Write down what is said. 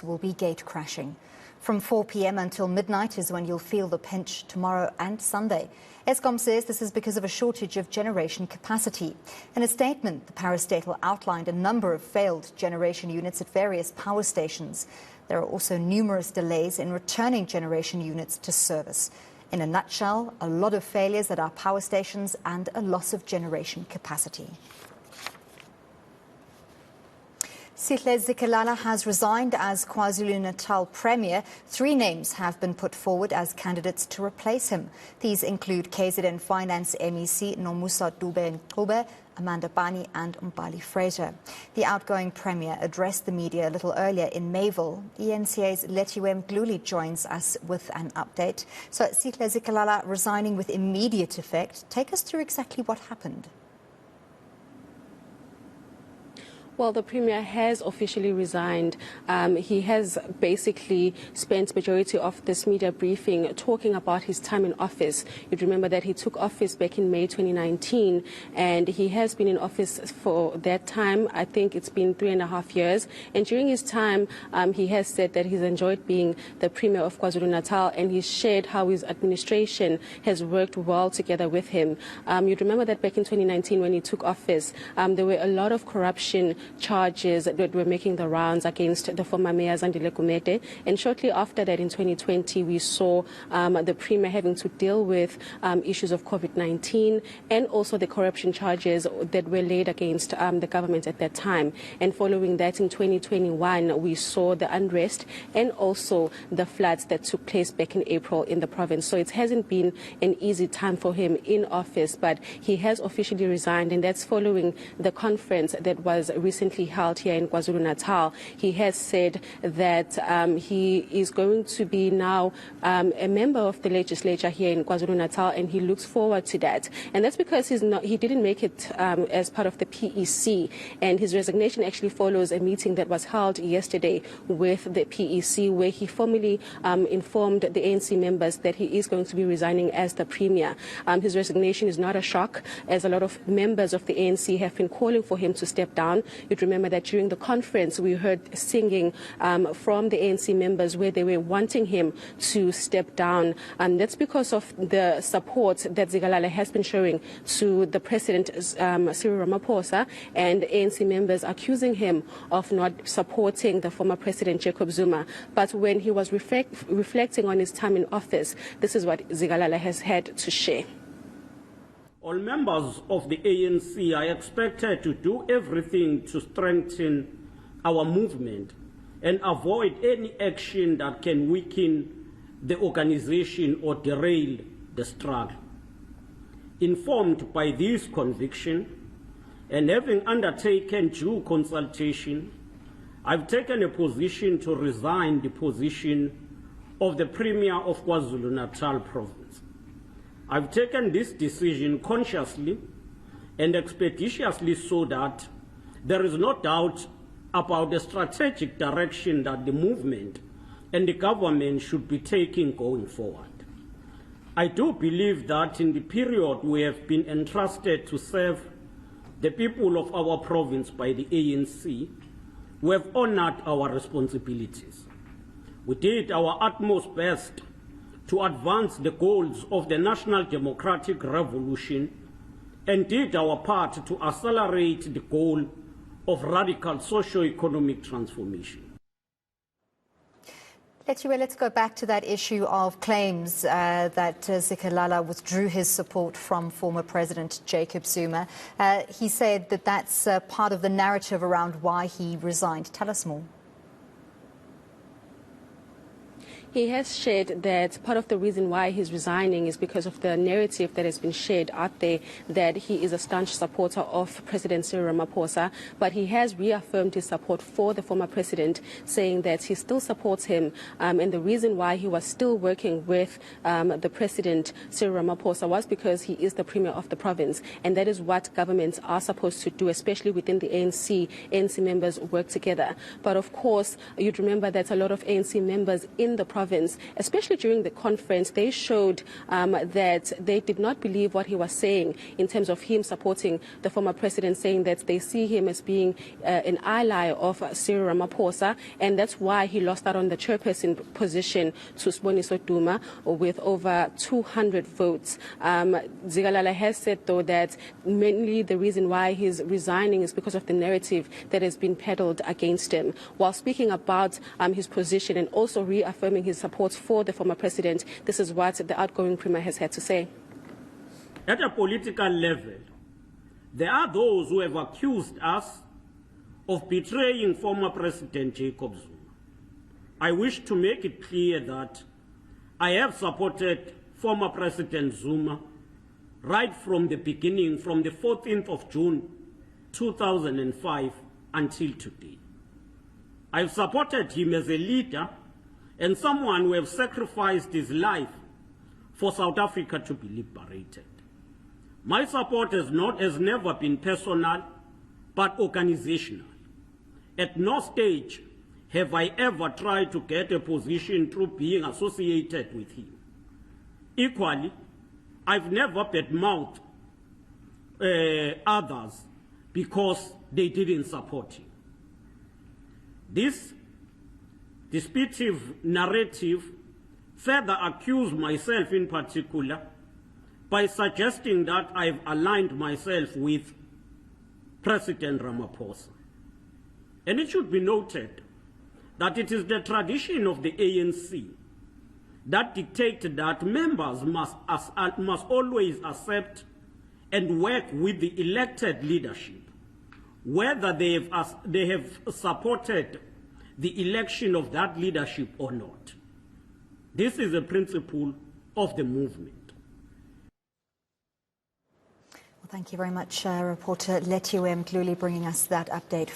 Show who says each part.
Speaker 1: will be gate crashing. From 4 p.m. until midnight is when you'll feel the pinch tomorrow and Sunday. Eskom says this is because of a shortage of generation capacity. In a statement, the parastatal outlined a number of failed generation units at various power stations. There are also numerous delays in returning generation units to service. In a nutshell, a lot of failures at our power stations and a loss of generation capacity. Sihle Zikalala has resigned as KwaZulu-Natal Premier. 3 names have been put forward as candidates to replace him. These include KZN Finance MEC Nomusa Dube, Amanda Bani and Umbali Fraser. The outgoing Premier addressed the media a little earlier in Mayville. eNCA's Lethiwe Mdluli joins us with an update. So Sihle Zikalala resigning with immediate effect. Take us through exactly what happened.
Speaker 2: Well, the Premier has officially resigned. He has basically spent majority of this media briefing talking about his time in office. You'd remember that he took office back in May 2019, and he has been in office for that time. I think it's been 3.5 years. And during his time, he has said that he's enjoyed being the Premier of KwaZulu-Natal, and he's shared how his administration has worked well together with him. You'd remember that back in 2019 when he took office, there were a lot of corruption charges that were making the rounds against the former mayor Zandile Gumede, and shortly after that in 2020 we saw the Premier having to deal with issues of COVID-19 and also the corruption charges that were laid against the government at that time. And following that in 2021 we saw the unrest and also the floods that took place back in April in the province. So it hasn't been an easy time for him in office, but he has officially resigned, and that's following the conference that was recently held here in KwaZulu-Natal. He has said that he is going to be now a member of the legislature here in KwaZulu-Natal, and he looks forward to that. And that's because he didn't make it as part of the PEC, and his resignation actually follows a meeting that was held yesterday with the PEC, where he formally informed the ANC members that he is going to be resigning as the Premier. His resignation is not a shock, as a lot of members of the ANC have been calling for him to step down. You'd remember that during the conference we heard singing from the ANC members where they were wanting him to step down. And that's because of the support that Zikalala has been showing to the President Cyril Ramaphosa, and ANC members accusing him of not supporting the former President Jacob Zuma. But when he was reflecting on his time in office, this is what Zikalala has had to share.
Speaker 3: All members of the ANC are expected to do everything to strengthen our movement and avoid any action that can weaken the organization or derail the struggle. Informed by this conviction and having undertaken due consultation, I've taken a position to resign the position of the Premier of KwaZulu-Natal Province. I've taken this decision consciously and expeditiously so that there is no doubt about the strategic direction that the movement and the government should be taking going forward. I do believe that in the period we have been entrusted to serve the people of our province by the ANC, we have honored our responsibilities. We did our utmost best to advance the goals of the National Democratic Revolution and did our part to accelerate the goal of radical socio-economic transformation.
Speaker 1: Let's go back to that issue of claims that Zikalala withdrew his support from former President Jacob Zuma. He said that that's part of the narrative around why he resigned. Tell us more.
Speaker 2: He has shared that part of the reason why he's resigning is because of the narrative that has been shared out there that he is a staunch supporter of President Cyril Ramaphosa, but he has reaffirmed his support for the former president, saying that he still supports him, and the reason why he was still working with the President Cyril Ramaphosa was because he is the Premier of the province, and that is what governments are supposed to do, especially within the ANC. ANC members work together. But of course, you'd remember that a lot of ANC members in the province province. Especially during the conference, they showed that they did not believe what he was saying in terms of him supporting the former president, saying that they see him as being an ally of Cyril Ramaphosa, and that's why he lost out on the chairperson position to Siboniso Duma with over 200 votes. Zikalala has said, though, that mainly the reason why he's resigning is because of the narrative that has been peddled against him. While speaking about his position and also reaffirming his support for the former president, this is what the outgoing premier has had to say.
Speaker 3: At a political level, there are those who have accused us of betraying former President Jacob Zuma. I wish to make it clear that I have supported former President Zuma right from the beginning, from the 14th of June 2005 until today. I've supported him as a leader and someone who has sacrificed his life for South Africa to be liberated. My support has never been personal, but organizational. At no stage have I ever tried to get a position through being associated with him. Equally, I've never badmouthed others because they didn't support him. This disputative narrative further accused myself in particular by suggesting that I've aligned myself with President Ramaphosa. And it should be noted that it is the tradition of the ANC that dictates that members must always accept and work with the elected leadership, whether they have supported the election of that leadership or not. This is a principle of the movement.
Speaker 1: Well, thank you very much, reporter Lethiwe Mdluli, bringing us that update.